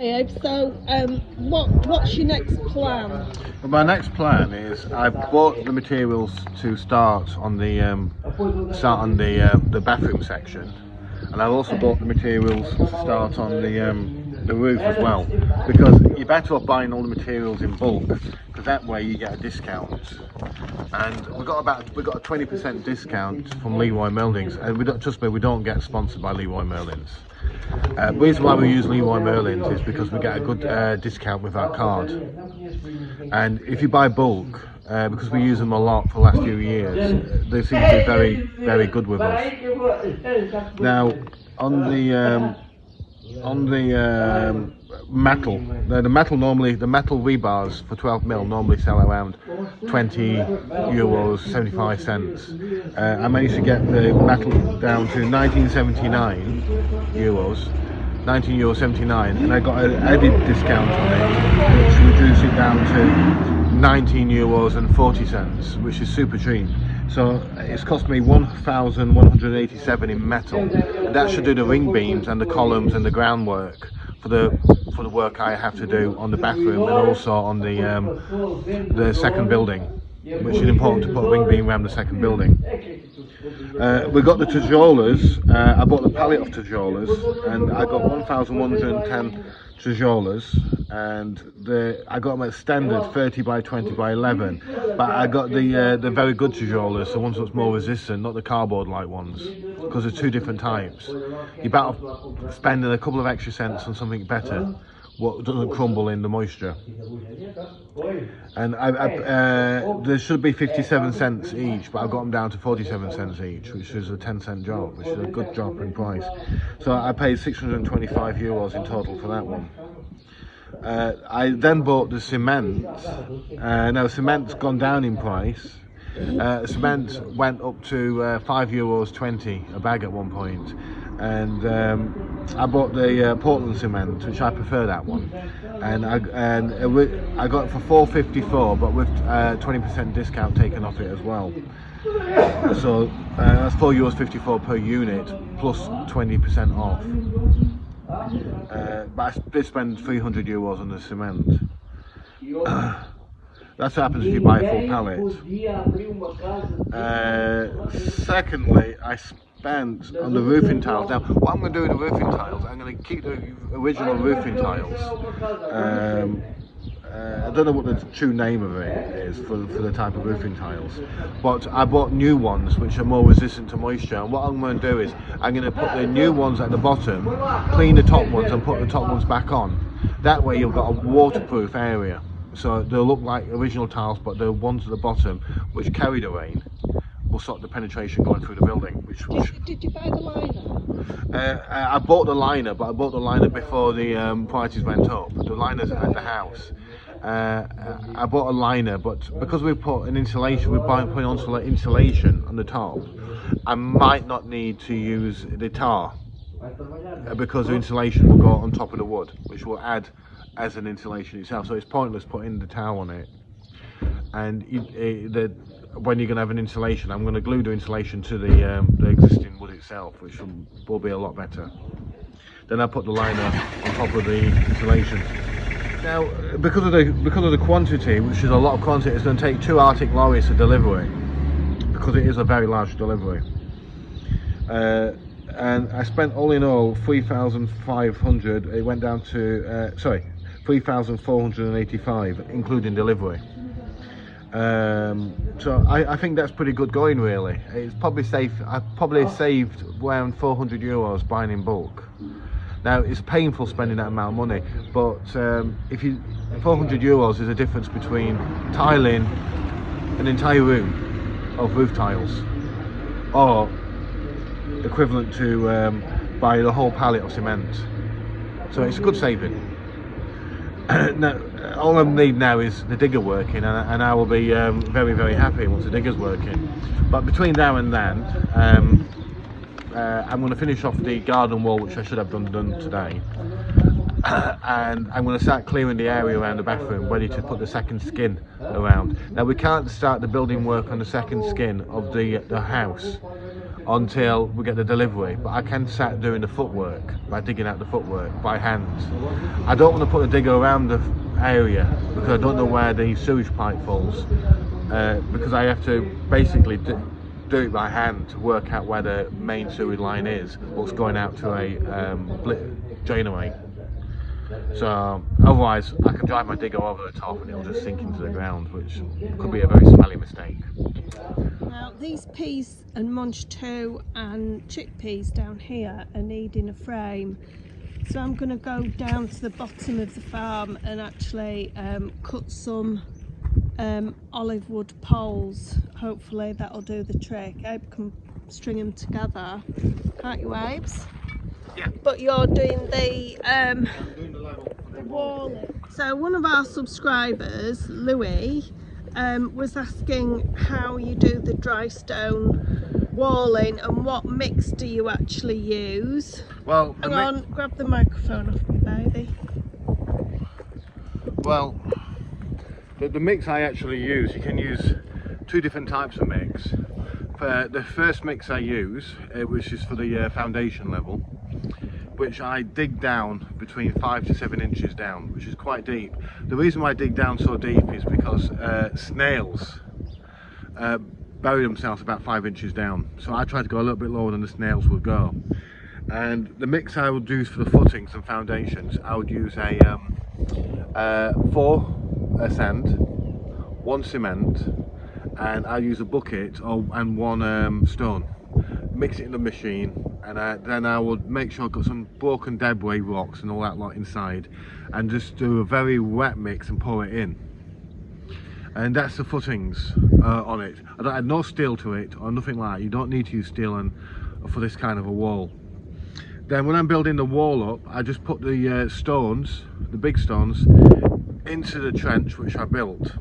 So, what's your next plan? Well, my next plan is I've bought the materials to start on the the bathroom section, and I've also bought the materials to start on the roof as well, because you're better off buying all the materials in bulk, because that way you get a discount. And we got a 20% discount from Leroy Merlin's, and we don't, trust me, we don't get sponsored by Leroy Merlin's. The reason why we use Leroy Merlin's is because we get a good discount with our card. And if you buy bulk, because we use them a lot for the last few years, they seem to be very, very good with us. Now, on the metal, the metal rebars for 12mm normally sell around €20, 75 cents. I managed to get the metal down to €19.79, €19.79, and I got an added discount on it, which reduced it down to €19.40, which is super cheap. So it's cost me $1,187 in metal, and that should do the ring beams and the columns and the groundwork for the work I have to do on the bathroom, and also on the second building, which is important to put a ring beam around the second building. We got the tijolas. I bought the pallet of tijolas, and I got 1,110 tijolas, and I got them at standard 30 by 20 by 11, but I got the very good tijolas, the ones that's more resistant, not the cardboard like ones, because there's two different types. You're better off spending a couple of extra cents on something better, what doesn't crumble in the moisture. And there should be 57 cents each, but I've got them down to 47 cents each, which is a 10-cent job, which is a good job in price. So I paid €625 in total for that one. I then bought the cement. Now cement's gone down in price. Cement went up to €5.20 a bag at one point, and I bought the Portland cement, which I prefer that one, and I got it for $4.54, but with 20% discount taken off it as well. So that's €4.54 per unit plus 20% off. But I did spend €300 on the cement. That's what happens if you buy a full pallet. Secondly, I spent on the roofing tiles. Now, what I'm going to do with the roofing tiles, I'm going to keep the original roofing tiles. I don't know what the true name of it is for the type of roofing tiles, but I bought new ones which are more resistant to moisture, and what I'm going to do is I'm going to put the new ones at the bottom, clean the top ones and put the top ones back on. That way you've got a waterproof area, so they'll look like original tiles, but the ones at the bottom which carry the rain will stop the penetration going through the building. Did you buy the liner? I bought the liner, but I bought the liner before the prices went up. The liner's at the house. I bought a liner, but because we put an insulation, putting on insulation on the top, I might not need to use the tar, because the insulation will go on top of the wood, which will add as an insulation itself. So it's pointless putting the towel on it. And when you're going to have an insulation, I'm going to glue the insulation to the existing wood itself, which will be a lot better. Then I put the liner on top of the insulation. Now, because of the quantity, which is a lot of quantity, it's going to take 2 Arctic lorries to deliver it, because it is a very large delivery. And I spent all in all 3,500. It went down to 3,485, including delivery. So I think that's pretty good going, really. It's probably safe. I've probably saved around €400 buying in bulk. Now, it's painful spending that amount of money, but €400 is the difference between tiling an entire room of roof tiles, or equivalent to buy the whole pallet of cement. So it's a good saving. Now, all I need now is the digger working, and I will be very, very happy once the digger's working. But between now and then, I'm going to finish off the garden wall, which I should have done today, and I'm going to start clearing the area around the bathroom, ready to put the second skin around. Now, we can't start the building work on the second skin of the house until we get the delivery, but I can start doing the footwork by digging out the footwork by hand. I don't want to put a digger around the area because I don't know where the sewage pipe falls, because I have to basically do it by hand to work out where the main sewage line is, what's going out to a drainaway. So otherwise I can drive my digger over the top and it'll just sink into the ground, which could be a very smelly mistake. Now these peas and munch 2 and chickpeas down here are needing a frame, so I'm going to go down to the bottom of the farm and actually cut some olive wood poles. Hopefully that'll do the trick. Abe can string them together, can't you, Abes? Yeah. But you're doing the wall. So one of our subscribers, Louis, was asking how you do the dry stone walling and what mix do you actually use. Well, hang on, grab the microphone off me, baby. Well, the mix I actually use, you can use 2 different types of mix. For the first mix I use, which is for the foundation level, which I dig down between 5 to 7 inches down, which is quite deep. The reason why I dig down so deep is because snails bury themselves about 5 inches down, so I try to go a little bit lower than the snails would go. And the mix I would use for the footings and foundations, I would use a 4 sand, 1 cement, and I use a bucket and 1 stone. Mix it in the machine, and then I would make sure I've got some broken debris rocks and all that lot inside, and just do a very wet mix and pour it in. And that's the footings on it. I don't add no steel to it or nothing like that. You don't need to use steel for this kind of a wall. Then when I'm building the wall up, I just put the stones, the big stones, into the trench which I built,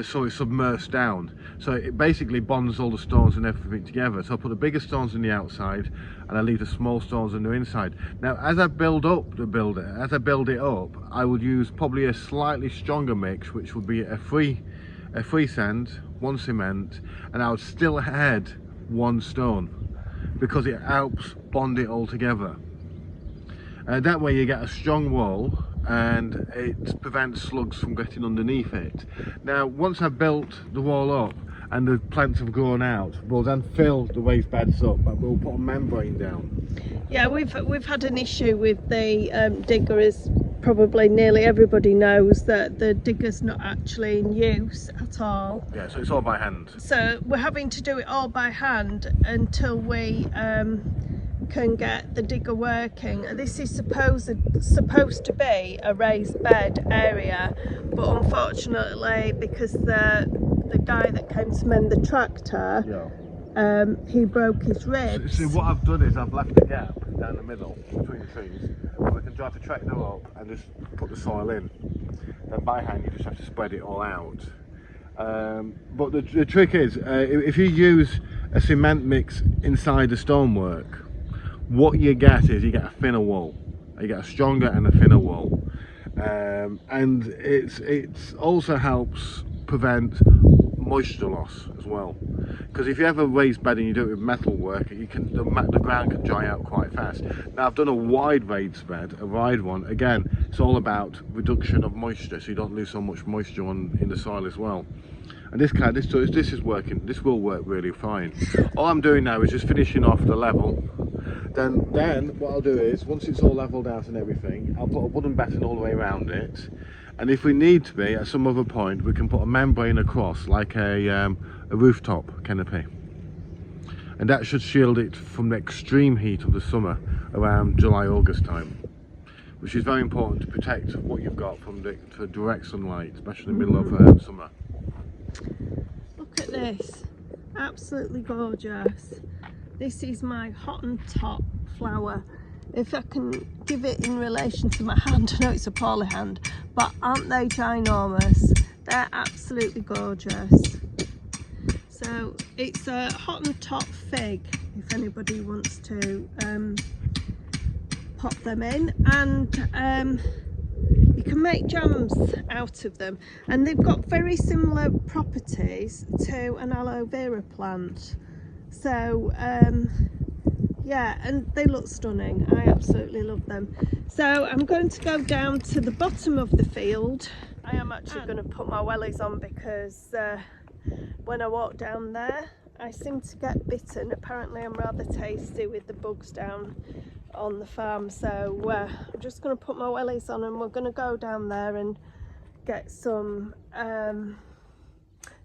so it's submersed down, so it basically bonds all the stones and everything together. So I put the bigger stones on the outside and I leave the small stones on the inside. Now as I build up the builder, as I build it up, I would use probably a slightly stronger mix, which would be a 3 sand, 1 cement, and I would still add 1 stone because it helps bond it all together. That way you get a strong wall and it prevents slugs from getting underneath it. Now once I've built the wall up and the plants have grown out, we'll then fill the raised beds up, but we'll put a membrane down. Yeah, we've had an issue with the digger, as probably nearly everybody knows, that the digger's not actually in use at all. Yeah, so it's all by hand. So we're having to do it all by hand until we can get the digger working. This is supposed to be a raised bed area, but unfortunately, because the guy that came to mend the tractor, he broke his ribs. So what I've done is I've left a gap down the middle between the trees, and we can drive the tractor up and just put the soil in. Then by hand you just have to spread it all out. But the trick is, if you use a cement mix inside the stonework, what you get is you get a thinner wall. You get a stronger and a thinner wall, and it also helps prevent moisture loss as well. Because if you have a raised bed and you do it with metal work, the ground can dry out quite fast. Now I've done a wide raised bed, a wide one. Again, it's all about reduction of moisture, so you don't lose so much moisture in the soil as well. And this is working. This will work really fine. All I'm doing now is just finishing off the level. Then what I'll do is, once it's all leveled out and everything, I'll put a wooden batten all the way around it, and if we need to be at some other point, we can put a membrane across, like a rooftop canopy, and that should shield it from the extreme heat of the summer around July-August time, which is very important to protect what you've got from the direct sunlight, especially in the middle of summer. Look at this, absolutely gorgeous. This is my Hottentot flower. If I can give it in relation to my hand, I know it's a poorly hand, but aren't they ginormous? They're absolutely gorgeous. So it's a Hottentot fig, if anybody wants to pop them in, and you can make jams out of them, and they've got very similar properties to an aloe vera plant. So yeah, and they look stunning. I absolutely love them. So I'm going to go down to the bottom of the field. I am actually going to put my wellies on because when I walk down there I seem to get bitten. Apparently I'm rather tasty with the bugs down on the farm, so I'm just going to put my wellies on and we're going to go down there and get some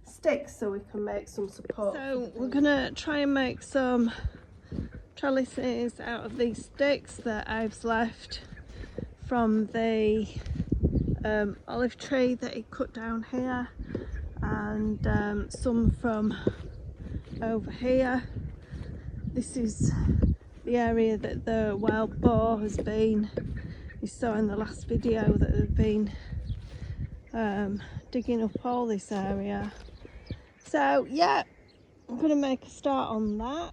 sticks so we can make some support. So we're going to try and make some trellises out of these sticks that I've left from the olive tree that he cut down here, and some from over here. This is the area that the wild boar has been. You saw in the last video that they've been digging up all this area. So yeah, I'm going to make a start on that.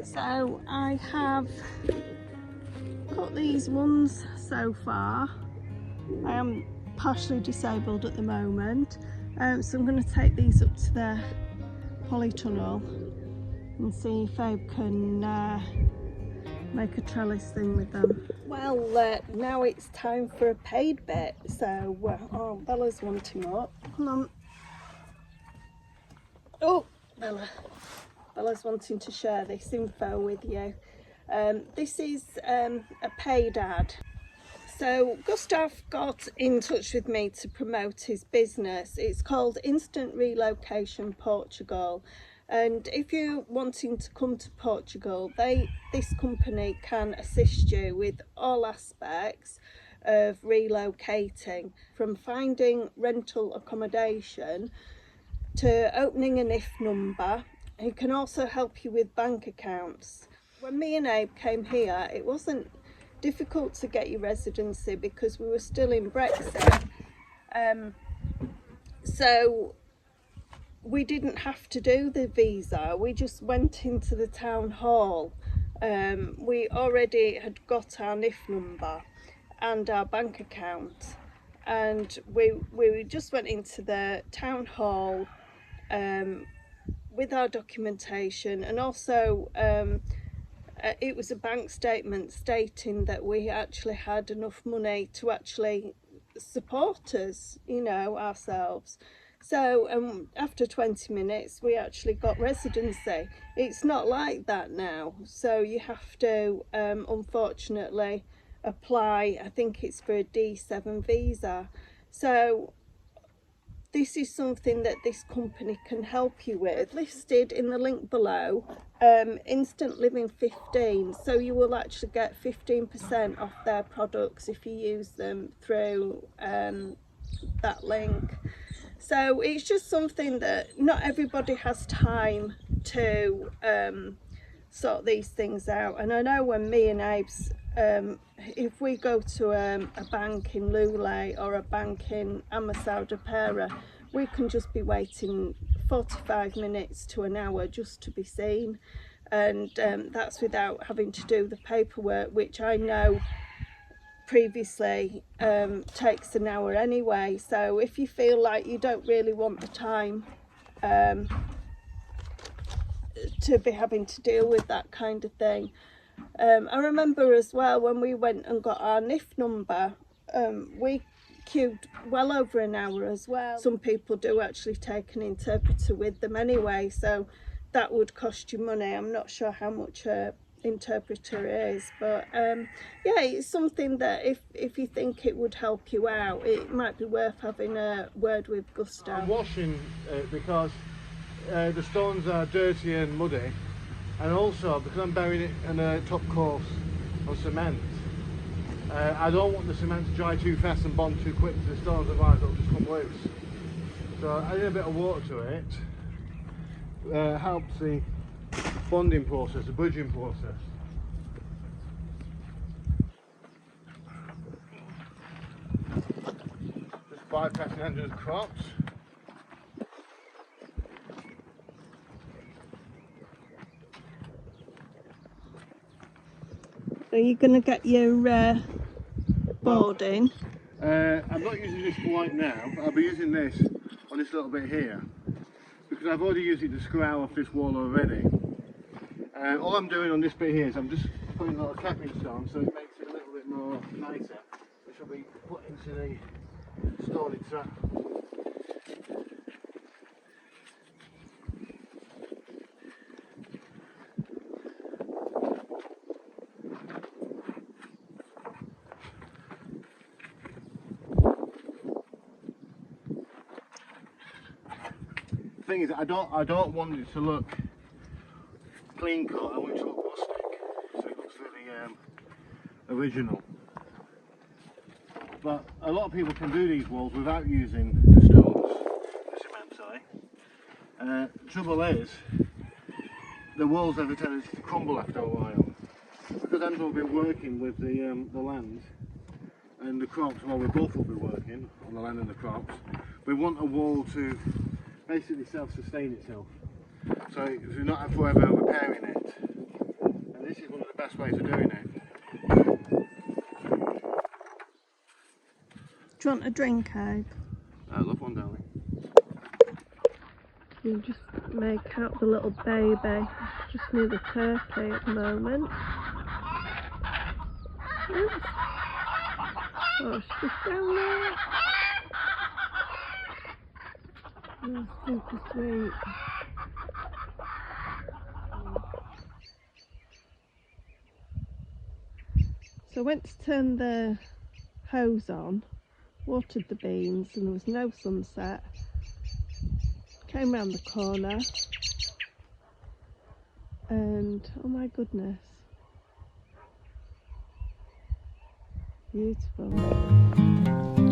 So I have got these ones so far. I am partially disabled at the moment, so I'm going to take these up to the polytunnel and see if I can make a trellis thing with them. Well, now it's time for a paid bit, so oh, Bella's wanting up. Come on. Oh, Bella's wanting to share this info with you. This is a paid ad. So Gustav got in touch with me to promote his business. It's called Instant Relocation Portugal, and if you're wanting to come to Portugal, this company can assist you with all aspects of relocating, from finding rental accommodation to opening an IF number. He can also help you with bank accounts. When me and Abe came here, it wasn't difficult to get your residency because we were still in Brexit. So we didn't have to do the visa. We just went into the town hall. We already had got our NIF number and our bank account, and we just went into the town hall with our documentation, and also it was a bank statement stating that we actually had enough money to actually support us, you know, ourselves. So after 20 minutes we actually got residency. It's not like that now, so you have to unfortunately apply, I think it's for a D7 visa. So this is something that this company can help you with. Listed in the link below, Instant Living 15, so you will actually get 15% off their products if you use them through that link. So it's just something that not everybody has time to sort these things out. And I know when me and Abe's, if we go to a bank in Lule or a bank in Amassau de Pera, we can just be waiting 45 minutes to an hour just to be seen, and that's without having to do the paperwork, which I know previously takes an hour anyway. So if you feel like you don't really want the time to be having to deal with that kind of thing, I remember as well when we went and got our NIF number, we queued well over an hour as well. Some people do actually take an interpreter with them anyway, so that would cost you money. I'm not sure how much a interpreter is, but yeah, it's something that if you think it would help you out, it might be worth having a word with Gustav. I'm washing because the stones are dirty and muddy, and also because I'm burying it in a top course of cement, I don't want the cement to dry too fast and bond too quick to the stones, otherwise it'll just come loose. So adding a bit of water to it helps the bonding process, a bridging process. Just bypassing under the crops. Are you going to get your boarding? I'm not using this right now, but I'll be using this on this little bit here because I've already used it to scour off this wall already. All I'm doing on this bit here is I'm just putting a little capping stone so it makes it a little bit more nicer, which will be put into the stone trap. The thing is, I don't want it to look clean cut. I want it to look rustic, so it looks really original. But a lot of people can do these walls without using the stones, the cement, sorry. Trouble is, the walls have a tendency to crumble after a while. Because Andrew will be working with the land and the crops, well, we both will be working on the land and the crops. We want a wall to basically self-sustain itself, so you're not forever repairing it, and this is one of the best ways of doing it. Do you want a drink, Abe? I love one, darling. You just make out the little baby just near the turkey at the moment. Oops. Oh, she's just down there. Oh, super sweet. So I went to turn the hose on, watered the beans, and there was no sunset. Came round the corner and oh my goodness, beautiful.